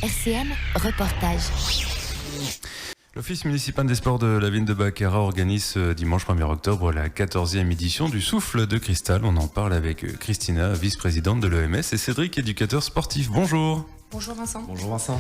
RCM, reportage. L'Office municipal des sports de la ville de Baccarat organise dimanche 1er octobre la 14e édition du Souffle de Cristal. On en parle avec Christina, vice-présidente de l'EMS, et Cédric, éducateur sportif. Bonjour. Bonjour Vincent. Bonjour Vincent.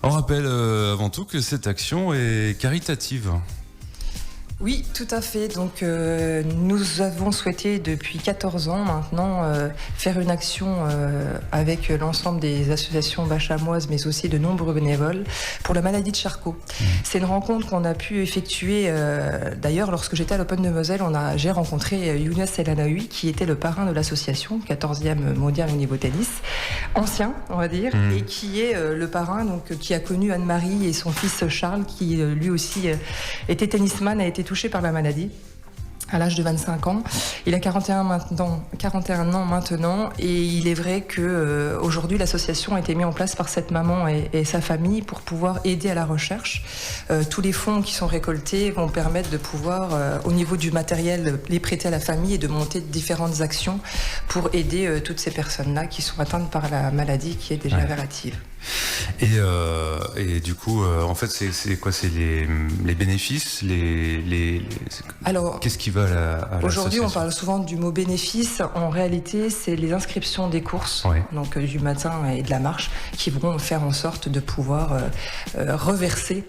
On rappelle avant tout que cette action est caritative. Oui, tout à fait. Donc, nous avons souhaité depuis 14 ans maintenant faire une action avec l'ensemble des associations bachamoises, mais aussi de nombreux bénévoles, pour la maladie de Charcot. C'est une rencontre qu'on a pu effectuer. D'ailleurs, lorsque j'étais à l'Open de Moselle, j'ai rencontré Younes El Anaoui, qui était le parrain de l'association, 14e mondial au niveau tennis, ancien, on va dire, et qui est le parrain, donc qui a connu Anne-Marie et son fils Charles, qui lui aussi était tennisman, a été touché par la maladie à l'âge de 25 ans. Il a 41 ans maintenant, et il est vrai que aujourd'hui l'association a été mise en place par cette maman et sa famille pour pouvoir aider à la recherche. Tous les fonds qui sont récoltés vont permettre de pouvoir, au niveau du matériel, les prêter à la famille et de monter différentes actions pour aider toutes ces personnes-là qui sont atteintes par la maladie qui est dégénérative. Et du coup, en fait, c'est quoi? C'est les bénéfices, Alors, qu'est-ce qui va à aujourd'hui, on l'association? parle souvent du mot bénéfice. En réalité, c'est les inscriptions des courses, donc du matin et de la marche, qui vont faire en sorte de pouvoir reverser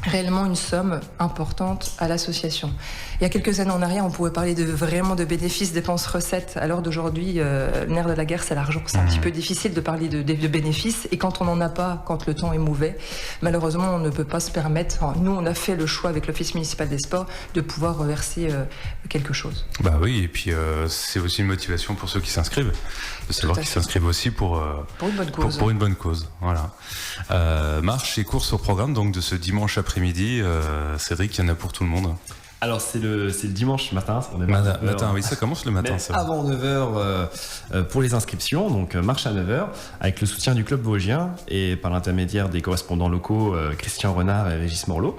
réellement une somme importante à l'association. Il y a quelques années en arrière, on pouvait parler vraiment de bénéfices, dépenses, recettes. À l'heure d'aujourd'hui, le nerf de la guerre, c'est l'argent. C'est un petit peu difficile de parler de bénéfices. Et quand on n'en a pas, quand le temps est mauvais, malheureusement, on ne peut pas se permettre. Nous, on a fait le choix avec l'Office municipal des sports de pouvoir reverser quelque chose. Bah oui, et puis c'est aussi une motivation pour ceux qui s'inscrivent, de savoir qu'ils s'inscrivent aussi pour une bonne cause. Pour une bonne cause, voilà. Marche et course au programme donc de ce dimanche après-midi. Cédric, il y en a pour tout le monde. Alors c'est le dimanche matin, on est matin, oui, ça commence le matin. Ça. Avant 9h pour les inscriptions, donc marche à 9h, avec le soutien du club vosgien et par l'intermédiaire des correspondants locaux Christian Renard et Régis Morlot.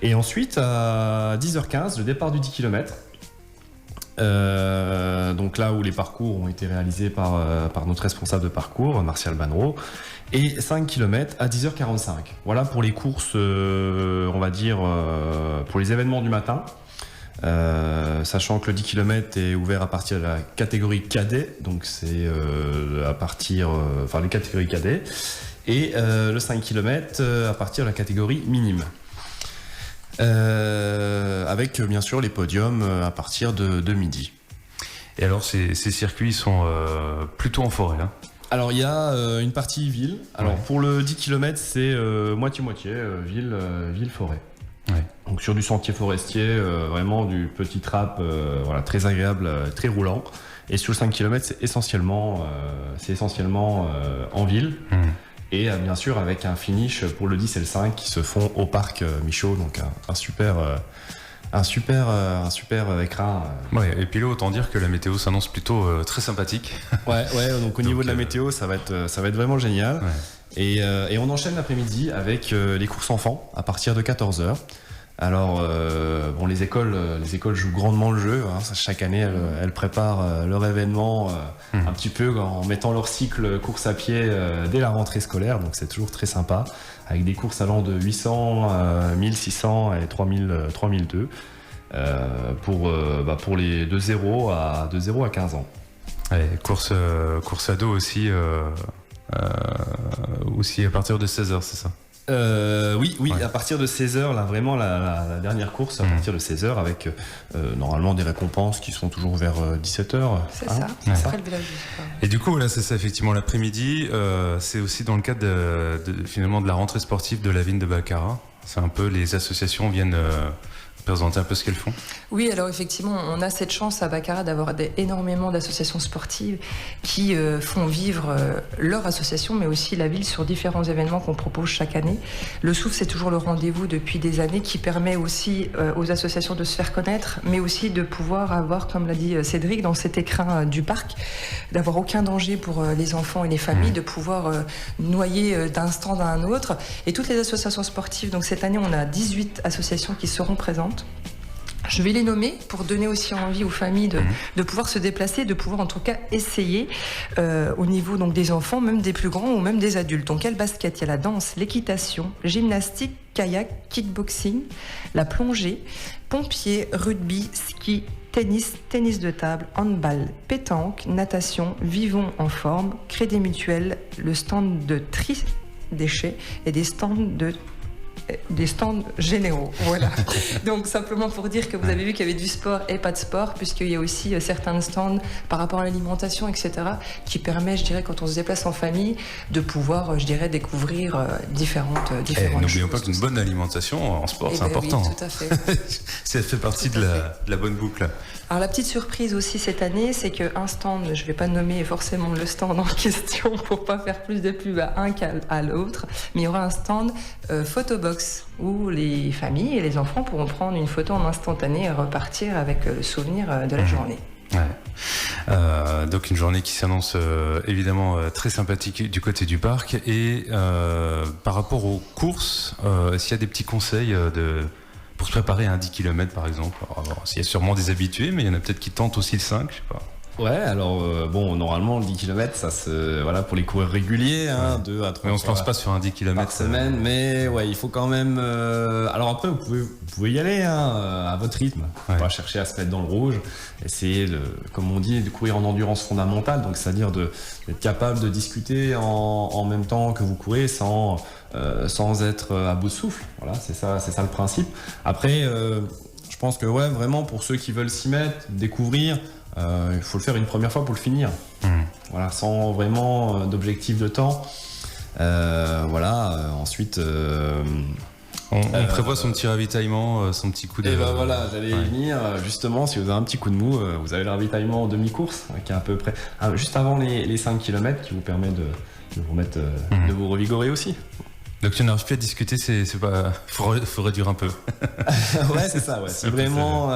Et ensuite à 10h15, le départ du 10 km. Donc là où les parcours ont été réalisés par notre responsable de parcours, Martial Bannereau, et 5 km à 10h45. Voilà pour les courses, on va dire, pour les événements du matin. Sachant que le 10 km est ouvert à partir de la catégorie cadet, donc c'est à partir, les catégories cadet, et le 5 km à partir de la catégorie minime. Avec bien sûr les podiums à partir de midi. Et alors ces circuits sont plutôt en forêt, hein? Alors il y a une partie ville. Alors pour le 10 km c'est moitié-moitié, ville-forêt. Donc sur du sentier forestier, vraiment du petit trap, très agréable, très roulant. Et sur le 5 km c'est essentiellement en ville. Et bien sûr avec un finish pour le 10 et le 5 qui se font au parc Michaud, donc un super écran. Ouais, et puis là, autant dire que la météo s'annonce plutôt très sympathique. Ouais, donc au niveau de la météo, ça va être vraiment génial. Ouais. Et on enchaîne l'après-midi avec les courses enfants à partir de 14h. Alors, les écoles jouent grandement le jeu. Hein. Chaque année, elles préparent leur événement un petit peu en mettant leur cycle course à pied dès la rentrée scolaire. Donc, c'est toujours très sympa, avec des courses allant de 800, 1600 et 3002 pour les de 0 à 15 ans. Ouais, course ado aussi à partir de 16h, c'est ça? Oui, à partir de 16h, là vraiment la dernière course à partir de 16h avec normalement des récompenses qui sont toujours vers 17h. C'est ça, après le village du sport. Et du coup, là, c'est ça, effectivement, l'après-midi, c'est aussi dans le cadre finalement de la rentrée sportive de la ville de Baccarat. C'est un peu, les associations viennent présenter un peu ce qu'elles font. Oui, alors effectivement, on a cette chance à Baccarat d'avoir énormément d'associations sportives qui font vivre leur association, mais aussi la ville sur différents événements qu'on propose chaque année. Le Souffle, c'est toujours le rendez-vous depuis des années qui permet aussi aux associations de se faire connaître, mais aussi de pouvoir avoir, comme l'a dit Cédric, dans cet écrin du parc, d'avoir aucun danger pour les enfants et les familles, de pouvoir noyer d'un stand à un autre. Et toutes les associations sportives, donc cette année, on a 18 associations qui seront présentes. Je vais les nommer pour donner aussi envie aux familles de pouvoir se déplacer, de pouvoir en tout cas essayer au niveau donc des enfants, même des plus grands ou même des adultes. Donc il y a le basket, il y a la danse, l'équitation, gymnastique, kayak, kickboxing, la plongée, pompier, rugby, ski, tennis de table, handball, pétanque, natation, vivons en forme, crédit mutuel, le stand de tri déchets et des stands généraux, voilà. Donc simplement pour dire que vous avez vu qu'il y avait du sport et pas de sport, puisqu'il y a aussi certains stands par rapport à l'alimentation, etc., qui permet, je dirais, quand on se déplace en famille, de pouvoir, je dirais, découvrir différentes choses. N'oublions pas qu'une bonne alimentation en sport, c'est important. Oui, tout à fait. Ça fait partie de la bonne boucle. Alors la petite surprise aussi cette année, c'est qu'un stand, je ne vais pas nommer forcément le stand en question pour pas faire plus de pub à un qu'à l'autre, mais il y aura un stand photobox où les familles et les enfants pourront prendre une photo en instantané et repartir avec le souvenir de la journée. Ouais. Donc une journée qui s'annonce évidemment très sympathique du côté du parc. Et par rapport aux courses, est-ce qu'il y a des petits conseils pour se préparer à un 10 km par exemple? Alors, il y a sûrement des habitués, mais il y en a peut-être qui tentent aussi le 5, je sais pas. Ouais, alors normalement le 10 km, ça voilà pour les coureurs réguliers, 2 à 3 mais on se lance pas sur un 10 km par semaine, mais ouais, il faut quand même. Alors après, vous pouvez y aller à votre rythme. Ouais. Pas chercher à se mettre dans le rouge. Essayer comme on dit, de courir en endurance fondamentale, donc c'est-à-dire d'être capable de discuter en même temps que vous courez sans être à bout de souffle. Voilà, c'est ça le principe. Après, je pense que ouais, vraiment pour ceux qui veulent s'y mettre, découvrir. Il faut le faire une première fois pour le finir. Voilà, sans vraiment d'objectif de temps. Ensuite, on prévoit son petit ravitaillement, son petit coup de. Et voilà, j'allais y venir. Justement, si vous avez un petit coup de mou, vous avez le ravitaillement en demi-course, qui est à peu près juste avant les 5 km, qui vous permet de vous remettre, de vous revigorer aussi. Donc tu n'arrives plus à discuter, c'est pas. Faut réduire un peu. Ouais, c'est ça. Ouais. Si vraiment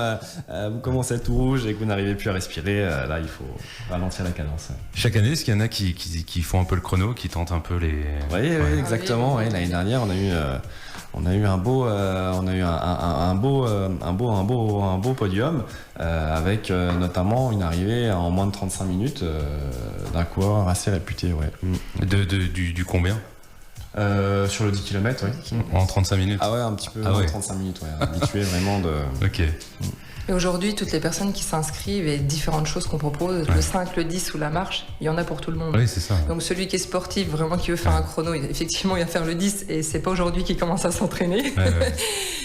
vous commencez à être tout rouge et que vous n'arrivez plus à respirer, là il faut ralentir la cadence. Chaque année, est-ce qu'il y en a qui font un peu le chrono, qui tentent un peu les. Oui, exactement. Ouais, l'année dernière, on a eu un beau podium avec notamment une arrivée en moins de 35 minutes d'un coureur assez réputé. Ouais. Du combien? Sur le 10 km, oui. En 35 minutes. Ah ouais, un petit peu en 35 minutes, ouais. Habitué vraiment de. Ok. Et aujourd'hui, toutes les personnes qui s'inscrivent et différentes choses qu'on propose, le 5, le 10 ou la marche, il y en a pour tout le monde. Oui, c'est ça. Donc celui qui est sportif, vraiment qui veut faire un chrono, effectivement, il va faire le 10 et c'est pas aujourd'hui qu'il commence à s'entraîner. Ouais.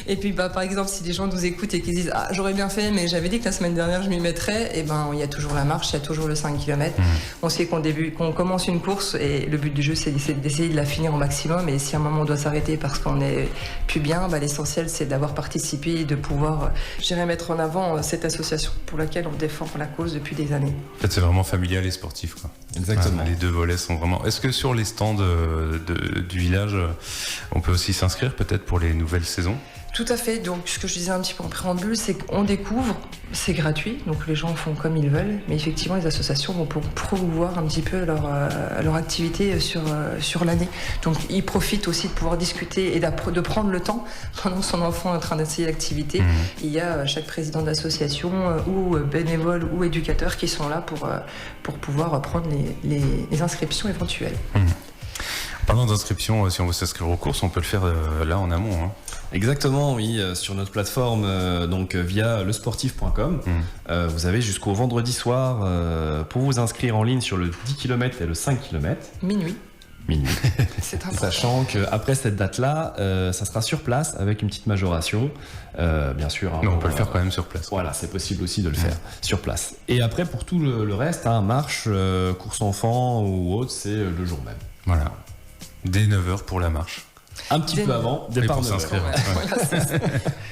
Et puis, par exemple, si des gens nous écoutent et qu'ils disent « Ah, j'aurais bien fait, mais j'avais dit que la semaine dernière, je m'y mettrais », et il y a toujours la marche, il y a toujours le 5 km. On sait qu'on commence une course et le but du jeu, c'est d'essayer de la finir au maximum. Et si à un moment on doit s'arrêter parce qu'on n'est plus bien, l'essentiel, c'est d'avoir participé et de pouvoir, mettre en avant cette association pour laquelle on défend la cause depuis des années. En fait, c'est vraiment familial et sportif, quoi. Exactement. Les deux volets sont vraiment. Est-ce que sur les stands du village, on peut aussi s'inscrire peut-être pour les nouvelles saisons? Tout à fait. Donc, ce que je disais un petit peu en préambule, c'est qu'on découvre, c'est gratuit, donc les gens font comme ils veulent, mais effectivement, les associations vont promouvoir un petit peu leur activité sur l'année. Donc, ils profitent aussi de pouvoir discuter et de prendre le temps pendant son enfant est en train d'essayer l'activité. Il y a chaque président d'association ou bénévole ou éducateur qui sont là pour pouvoir prendre les inscriptions éventuelles. Parlant d'inscription, si on veut s'inscrire aux courses, on peut le faire là en amont. Exactement, oui, sur notre plateforme, donc via lesportif.com. Vous avez jusqu'au vendredi soir pour vous inscrire en ligne sur le 10 km et le 5 km. Minuit. C'est important. Sachant qu'après cette date-là, ça sera sur place avec une petite majoration, bien sûr. Mais on peut le faire quand même sur place. Voilà, c'est possible aussi de le faire sur place. Et après, pour tout le reste, marche, course enfant ou autre, c'est le jour même. Voilà. Dès 9h pour la marche. Un petit peu avant, départ 9h.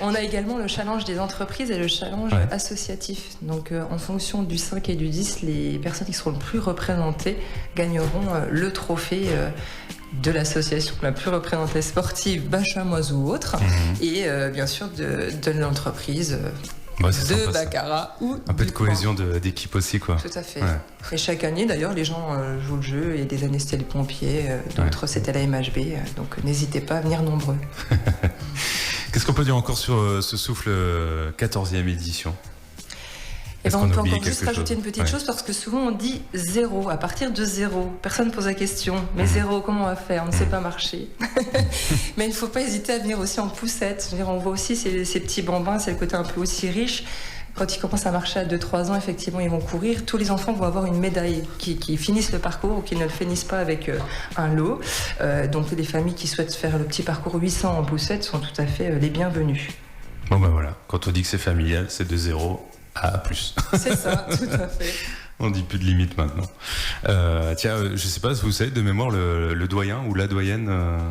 On a également le challenge des entreprises et le challenge associatif. Donc en fonction du 5 et du 10, les personnes qui seront le plus représentées gagneront le trophée de l'association la plus représentée sportive, Bachamoise ou autre, et bien sûr de l'entreprise. De Baccarat ou un peu de cohésion d'équipe aussi, quoi. Tout à fait. Et chaque année d'ailleurs les gens jouent le jeu, et des années c'était les pompiers, d'autres c'était la MHB, donc n'hésitez pas à venir nombreux. Qu'est-ce qu'on peut dire encore sur ce souffle 14e édition? Et Est-ce on qu'on peut oublie encore juste quelque rajouter chose? une petite Ouais. chose parce que souvent on dit zéro, à partir de zéro. Personne ne pose la question, mais zéro, comment on va faire? On ne sait pas marcher. Mais il ne faut pas hésiter à venir aussi en poussette. Je veux dire, on voit aussi ces petits bambins, c'est le côté un peu aussi riche. Quand ils commencent à marcher à 2-3 ans, effectivement, ils vont courir. Tous les enfants vont avoir une médaille qui finissent le parcours ou qui ne le finissent pas avec un lot. Donc les familles qui souhaitent faire le petit parcours 800 en poussette sont tout à fait les bienvenues. Bon ben voilà, quand on dit que c'est familial, c'est de 0 à plus. C'est ça, tout à fait. On dit plus de limite maintenant. Tiens, je sais pas si vous savez de mémoire le doyen ou la doyenne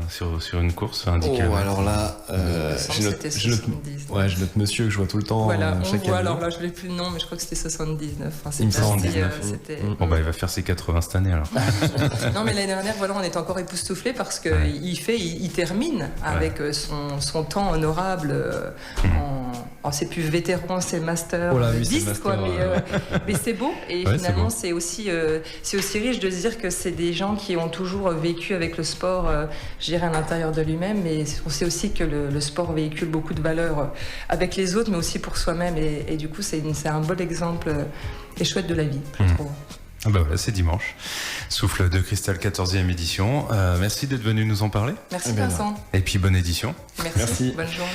sur une course indiquée. Oh, alors là, je note, c'était je note- 79. ouais, je note monsieur que je vois tout le temps. Voilà, on chaque voit, année. alors là je l'ai plus le nom, mais je crois que c'était 79. Enfin, Il me c'était semble, assez, 79. c'était- Bon bah il va faire ses 80 cette année alors. Non mais l'année dernière, voilà, on est encore époustouflés parce que Ouais. il termine avec son temps honorable. C'est plus vétéran, c'est master Oh là, oui, c'est 10 master, quoi, mais c'est beau et Ouais, finalement c'est c'est aussi riche de se dire que c'est des gens qui ont toujours vécu avec le sport, je dirais à l'intérieur de lui-même, mais on sait aussi que le sport véhicule beaucoup de valeurs avec les autres, mais aussi pour soi-même et du coup c'est un bon exemple et chouette de la vie, je trouve. Ah bah voilà, c'est dimanche. Souffle de cristal 14e édition. Merci d'être venu nous en parler. Merci Eh bien, Vincent. Et puis bonne édition. Merci. Merci. Bonne journée.